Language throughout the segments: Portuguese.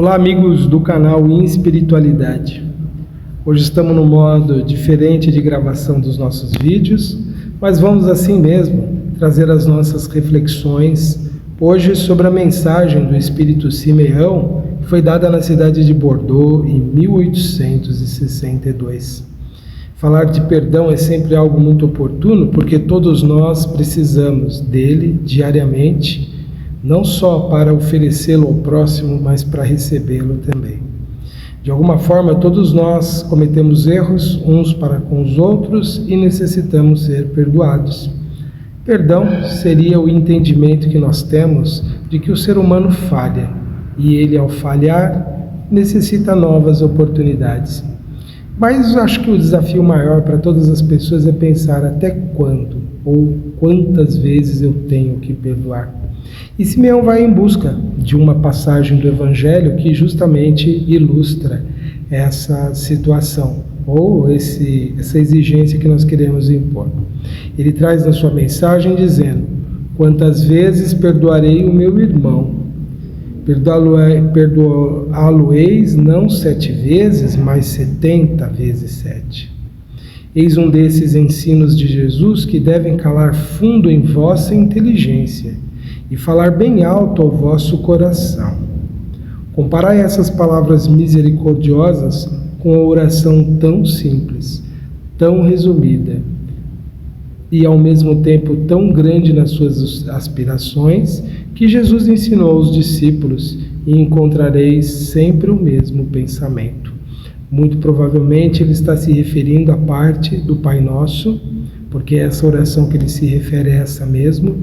Olá, amigos do canal Inspiritualidade. Hoje estamos no modo diferente de gravação dos nossos vídeos, mas vamos assim mesmo trazer as nossas reflexões hoje sobre a mensagem do Espírito Simeão, que foi dada na cidade de Bordeaux em 1862. Falar de perdão é sempre algo muito oportuno, porque todos nós precisamos dele diariamente, não só para oferecê-lo ao próximo, mas para recebê-lo também. De alguma forma, todos nós cometemos erros uns para com os outros e necessitamos ser perdoados. Perdão seria o entendimento que nós temos de que o ser humano falha, e ele, ao falhar, necessita novas oportunidades. Mas acho que o desafio maior para todas as pessoas é pensar até quando ou quantas vezes eu tenho que perdoar. E Simeão vai em busca de uma passagem do Evangelho que justamente ilustra essa situação, ou essa exigência que nós queremos impor. Ele traz na sua mensagem dizendo: quantas vezes perdoarei o meu irmão? Perdoá-lo-eis não 7 vezes, mas 70 vezes 7. Eis um desses ensinos de Jesus que devem calar fundo em vossa inteligência e falar bem alto ao vosso coração. Comparai essas palavras misericordiosas com a oração tão simples, tão resumida e ao mesmo tempo tão grande nas suas aspirações, que Jesus ensinou aos discípulos, e encontrareis sempre o mesmo pensamento. Muito provavelmente ele está se referindo à parte do Pai Nosso, porque essa oração que ele se refere é essa mesmo,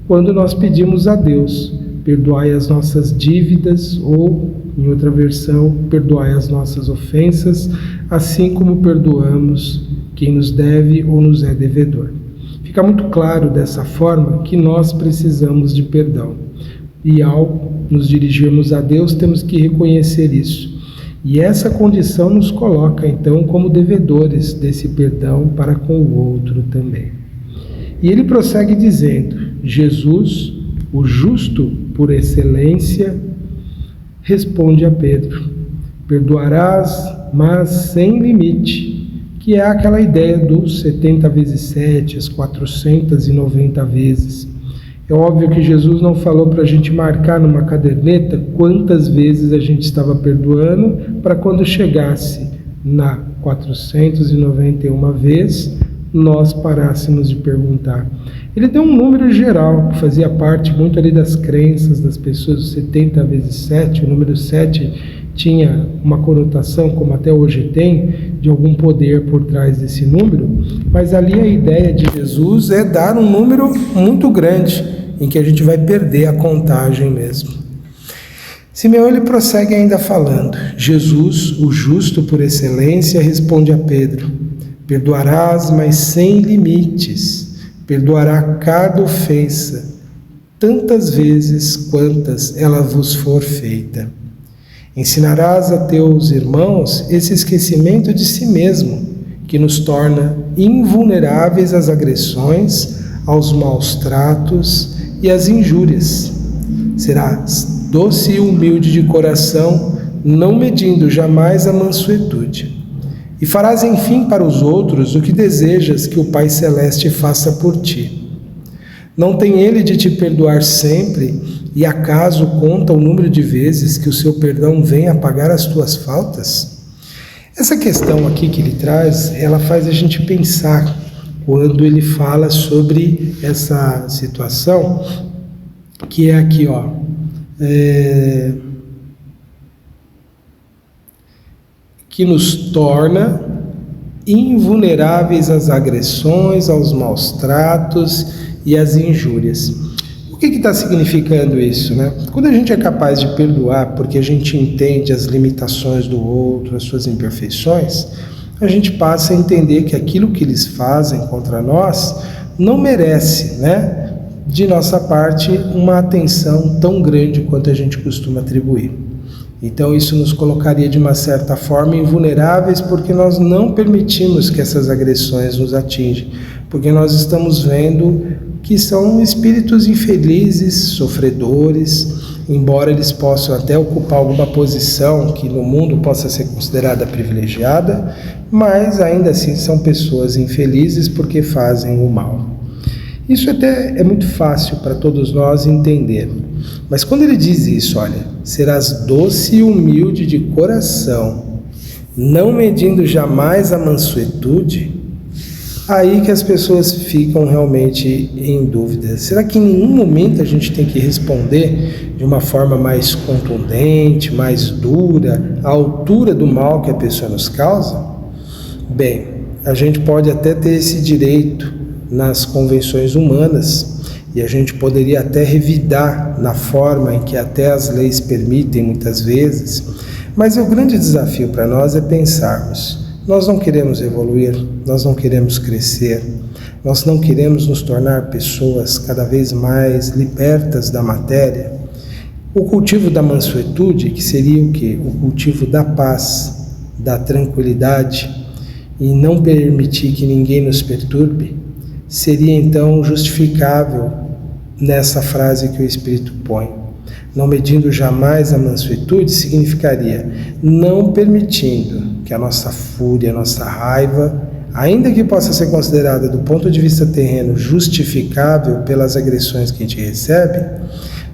quando nós pedimos a Deus: perdoai as nossas dívidas, ou, em outra versão, perdoai as nossas ofensas, assim como perdoamos quem nos deve ou nos é devedor. Fica muito claro dessa forma que nós precisamos de perdão. E ao nos dirigirmos a Deus, temos que reconhecer isso. E essa condição nos coloca, então, como devedores desse perdão para com o outro também. E ele prossegue dizendo: Jesus, o justo por excelência, responde a Pedro: perdoarás, mas sem limite, que é aquela ideia dos 70 vezes 7, as 490 vezes. É óbvio que Jesus não falou para a gente marcar numa caderneta quantas vezes a gente estava perdoando, para quando chegasse na 491 vez, nós parássemos de perguntar. Ele deu um número geral, que fazia parte muito ali das crenças das pessoas, 70 vezes 7, o número 7 tinha uma conotação, como até hoje tem, de algum poder por trás desse número, mas ali a ideia de Jesus é dar um número muito grande, em que a gente vai perder a contagem mesmo. Simeão ele prossegue ainda falando: Jesus, o justo por excelência, responde a Pedro: perdoarás, mas sem limites, perdoará cada ofensa, tantas vezes quantas ela vos for feita. Ensinarás a teus irmãos esse esquecimento de si mesmo, que nos torna invulneráveis às agressões, aos maus tratos e às injúrias. Serás doce e humilde de coração, não medindo jamais a mansuetude. E farás, enfim, para os outros o que desejas que o Pai Celeste faça por ti. Não tem ele de te perdoar sempre, e acaso conta o número de vezes que o seu perdão vem apagar as tuas faltas? Essa questão aqui que ele traz, ela faz a gente pensar quando ele fala sobre essa situação, que é aqui, ó, que nos torna invulneráveis às agressões, aos maus tratos e às injúrias. O que está significando isso, né? Quando a gente é capaz de perdoar porque a gente entende as limitações do outro, as suas imperfeições, a gente passa a entender que aquilo que eles fazem contra nós não merece, né, de nossa parte, uma atenção tão grande quanto a gente costuma atribuir. Então isso nos colocaria de uma certa forma invulneráveis, porque nós não permitimos que essas agressões nos atinjam, porque nós estamos vendo que são espíritos infelizes, sofredores, embora eles possam até ocupar alguma posição que no mundo possa ser considerada privilegiada, mas ainda assim são pessoas infelizes porque fazem o mal. Isso até é muito fácil para todos nós entender, mas quando ele diz isso, olha, serás doce e humilde de coração, não medindo jamais a mansuetude, aí que as pessoas ficam realmente em dúvida. Será que em nenhum momento a gente tem que responder de uma forma mais contundente, mais dura, à altura do mal que a pessoa nos causa? Bem, a gente pode até ter esse direito nas convenções humanas e a gente poderia até revidar na forma em que até as leis permitem muitas vezes, mas o grande desafio para nós é pensarmos: nós não queremos evoluir, nós não queremos crescer, nós não queremos nos tornar pessoas cada vez mais libertas da matéria. O cultivo da mansuetude, que seria o quê? O cultivo da paz, da tranquilidade e não permitir que ninguém nos perturbe, seria então justificável nessa frase que o Espírito põe. Não medindo jamais a mansuetude significaria não permitindo que a nossa fúria, a nossa raiva, ainda que possa ser considerada do ponto de vista terreno justificável pelas agressões que a gente recebe,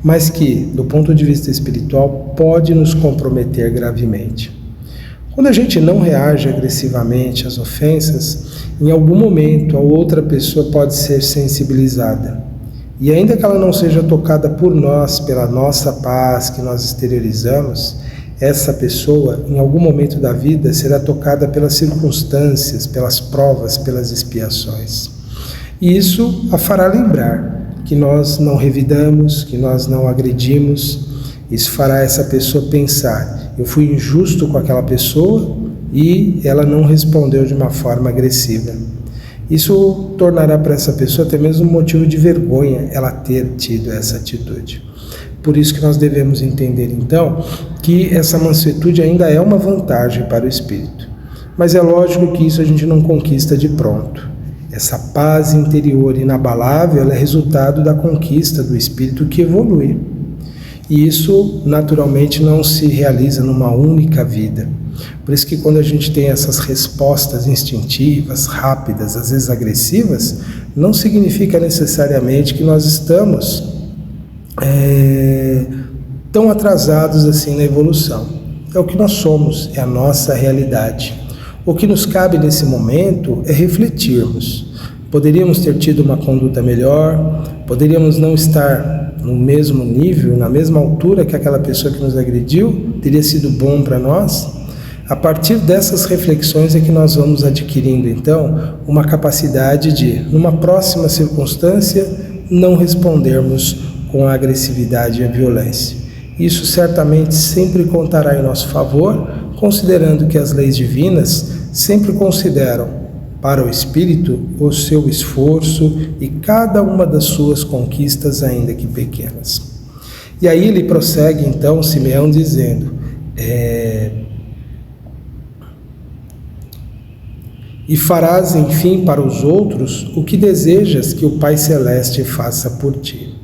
mas que do ponto de vista espiritual pode nos comprometer gravemente. Quando a gente não reage agressivamente às ofensas, em algum momento a outra pessoa pode ser sensibilizada. E ainda que ela não seja tocada por nós, pela nossa paz que nós exteriorizamos, essa pessoa, em algum momento da vida, será tocada pelas circunstâncias, pelas provas, pelas expiações. E isso a fará lembrar que nós não revidamos, que nós não agredimos. Isso fará essa pessoa pensar: eu fui injusto com aquela pessoa e ela não respondeu de uma forma agressiva. Isso tornará para essa pessoa até mesmo um motivo de vergonha ela ter tido essa atitude. Por isso que nós devemos entender então que essa mansuetude ainda é uma vantagem para o espírito. Mas é lógico que isso a gente não conquista de pronto. Essa paz interior inabalável ela é resultado da conquista do espírito que evolui. E isso naturalmente não se realiza numa única vida. Por isso que quando a gente tem essas respostas instintivas, rápidas, às vezes agressivas, não significa necessariamente que nós estamos tão atrasados assim na evolução. É o que nós somos, é a nossa realidade. O que nos cabe nesse momento é refletirmos. Poderíamos ter tido uma conduta melhor, poderíamos não estar no mesmo nível, na mesma altura que aquela pessoa que nos agrediu, teria sido bom para nós. A partir dessas reflexões é que nós vamos adquirindo então uma capacidade de, numa próxima circunstância, não respondermos com a agressividade e a violência. Isso certamente sempre contará em nosso favor, considerando que as leis divinas sempre consideram para o espírito o seu esforço e cada uma das suas conquistas, ainda que pequenas. E aí ele prossegue então, Simeão, dizendo: e farás enfim para os outros o que desejas que o Pai Celeste faça por ti.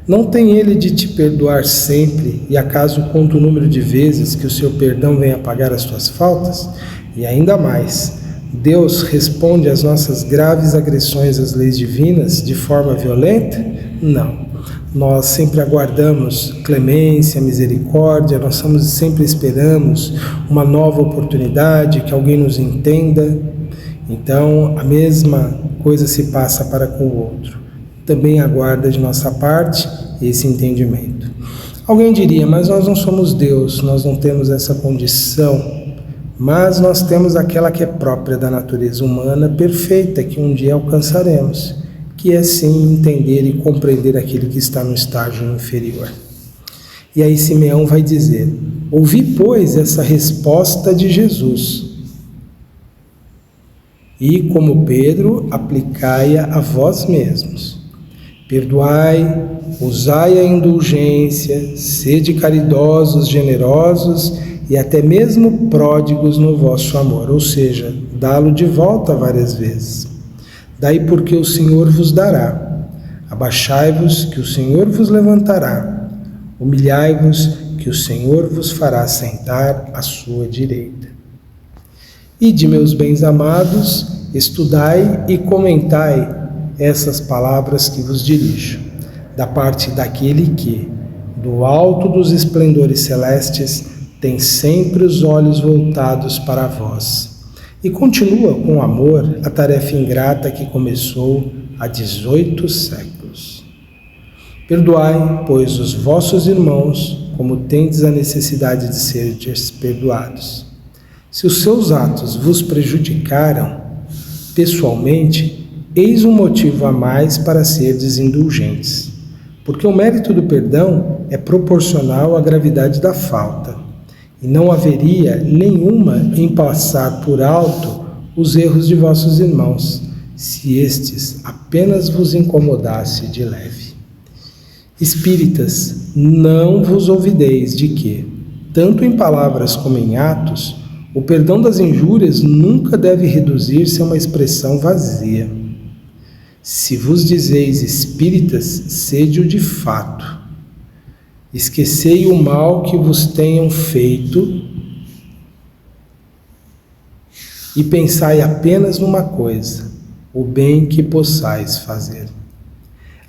Não tem ele de te perdoar sempre, e acaso conta o número de vezes que o seu perdão vem apagar as tuas faltas? E ainda mais, Deus responde às nossas graves agressões às leis divinas de forma violenta? Não. Nós sempre aguardamos clemência, misericórdia, nós sempre esperamos uma nova oportunidade, que alguém nos entenda. Então, a mesma coisa se passa para com o outro. Também aguarda de nossa parte esse entendimento. Alguém diria: mas nós não somos Deus, nós não temos essa condição. Mas nós temos aquela que é própria da natureza humana, perfeita, que um dia alcançaremos, que é sim entender e compreender aquele que está no estágio inferior. E aí Simeão vai dizer: ouvi, pois, essa resposta de Jesus, e, como Pedro, aplicai-a a vós mesmos. Perdoai, usai a indulgência, sede caridosos, generosos e até mesmo pródigos no vosso amor, ou seja, dá-lo de volta várias vezes. Daí porque o Senhor vos dará. Abaixai-vos, que o Senhor vos levantará. Humilhai-vos, que o Senhor vos fará sentar à sua direita. Ide, meus bens amados, estudai e comentai essas palavras que vos dirijo, da parte daquele que, do alto dos esplendores celestes, tem sempre os olhos voltados para vós, e continua com amor a tarefa ingrata que começou há 18 séculos. Perdoai, pois, os vossos irmãos, como tendes a necessidade de serdes perdoados. Se os seus atos vos prejudicaram pessoalmente, eis um motivo a mais para serdes indulgentes, porque o mérito do perdão é proporcional à gravidade da falta, e não haveria nenhuma em passar por alto os erros de vossos irmãos, se estes apenas vos incomodasse de leve. Espíritas, não vos olvideis de que, tanto em palavras como em atos, o perdão das injúrias nunca deve reduzir-se a uma expressão vazia. Se vos dizeis espíritas, sede-o de fato. Esquecei o mal que vos tenham feito e pensai apenas numa coisa, o bem que possais fazer.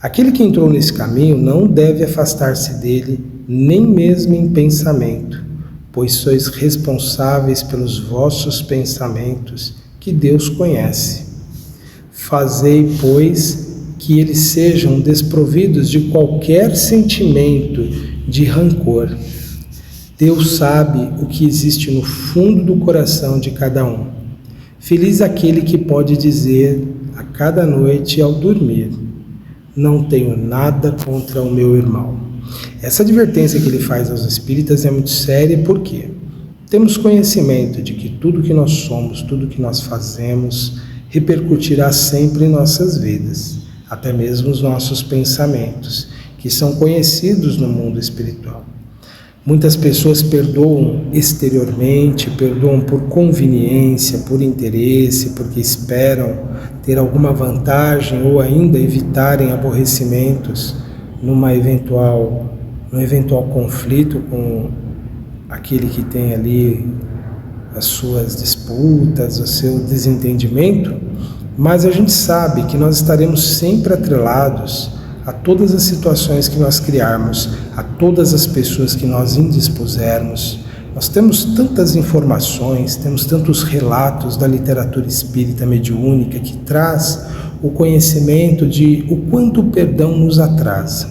Aquele que entrou nesse caminho não deve afastar-se dele, nem mesmo em pensamento, pois sois responsáveis pelos vossos pensamentos, que Deus conhece. Fazei, pois, que eles sejam desprovidos de qualquer sentimento de rancor. Deus sabe o que existe no fundo do coração de cada um. Feliz aquele que pode dizer a cada noite ao dormir: não tenho nada contra o meu irmão. Essa advertência que ele faz aos espíritas é muito séria porque temos conhecimento de que tudo que nós somos, tudo que nós fazemos, repercutirá sempre em nossas vidas, até mesmo os nossos pensamentos, que são conhecidos no mundo espiritual. Muitas pessoas perdoam exteriormente, perdoam por conveniência, por interesse, porque esperam ter alguma vantagem ou ainda evitarem aborrecimentos num eventual conflito com aquele que tem ali as suas disputas, o seu desentendimento, mas a gente sabe que nós estaremos sempre atrelados a todas as situações que nós criarmos, a todas as pessoas que nós indispusermos. Nós temos tantas informações, temos tantos relatos da literatura espírita mediúnica que traz o conhecimento de o quanto o perdão nos atrasa.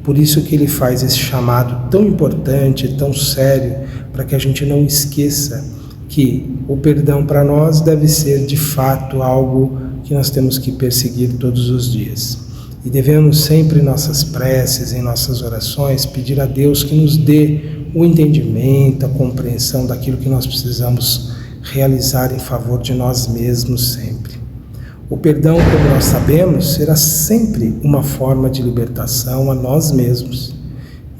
Por isso que ele faz esse chamado tão importante, tão sério, para que a gente não esqueça que o perdão para nós deve ser de fato algo que nós temos que perseguir todos os dias. E devemos sempre em nossas preces, em nossas orações, pedir a Deus que nos dê o entendimento, a compreensão daquilo que nós precisamos realizar em favor de nós mesmos sempre. O perdão, como nós sabemos, será sempre uma forma de libertação a nós mesmos.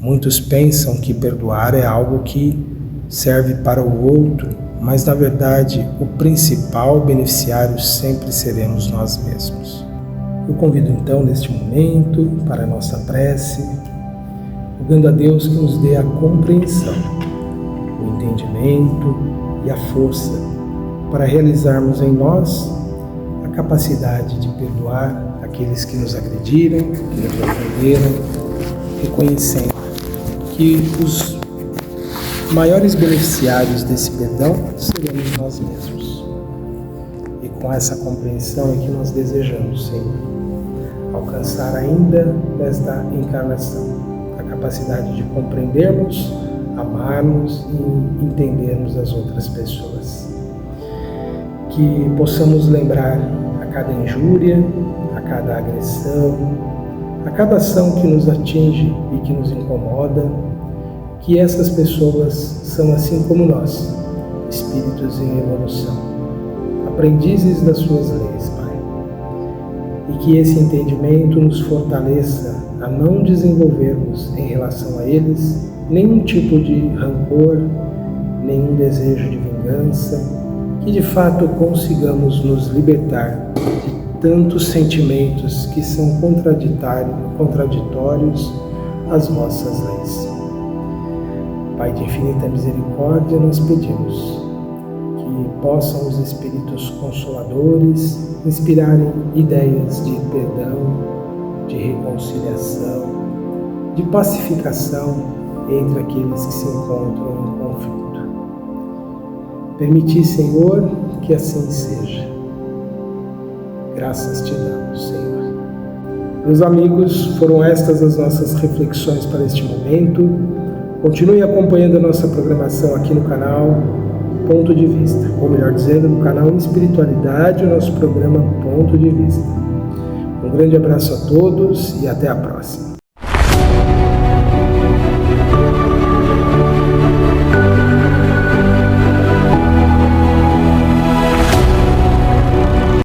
Muitos pensam que perdoar é algo que serve para o outro, mas na verdade o principal beneficiário sempre seremos nós mesmos. Eu convido então neste momento para a nossa prece, rogando a Deus que nos dê a compreensão, o entendimento e a força para realizarmos em nós a capacidade de perdoar aqueles que nos agrediram, que nos ofenderam, reconhecendo que os maiores beneficiários desse perdão seremos nós mesmos. E com essa compreensão é que nós desejamos, Senhor, alcançar ainda nesta encarnação a capacidade de compreendermos, amarmos e entendermos as outras pessoas. Que possamos lembrar a cada injúria, a cada agressão, a cada ação que nos atinge e que nos incomoda, que essas pessoas são assim como nós, espíritos em evolução, aprendizes das suas leis, Pai. E que esse entendimento nos fortaleça a não desenvolvermos em relação a eles nenhum tipo de rancor, nenhum desejo de vingança, que de fato consigamos nos libertar de tantos sentimentos que são contraditórios às vossas leis. Pai de infinita misericórdia, nós pedimos que possam os Espíritos Consoladores inspirarem ideias de perdão, de reconciliação, de pacificação entre aqueles que se encontram em conflito. Permiti, Senhor, que assim seja. Graças te damos, Senhor. Meus amigos, foram estas as nossas reflexões para este momento. Continue acompanhando a nossa programação aqui no canal Ponto de Vista, ou melhor dizendo, no canal Espiritualidade, o nosso programa Ponto de Vista. Um grande abraço a todos e até a próxima.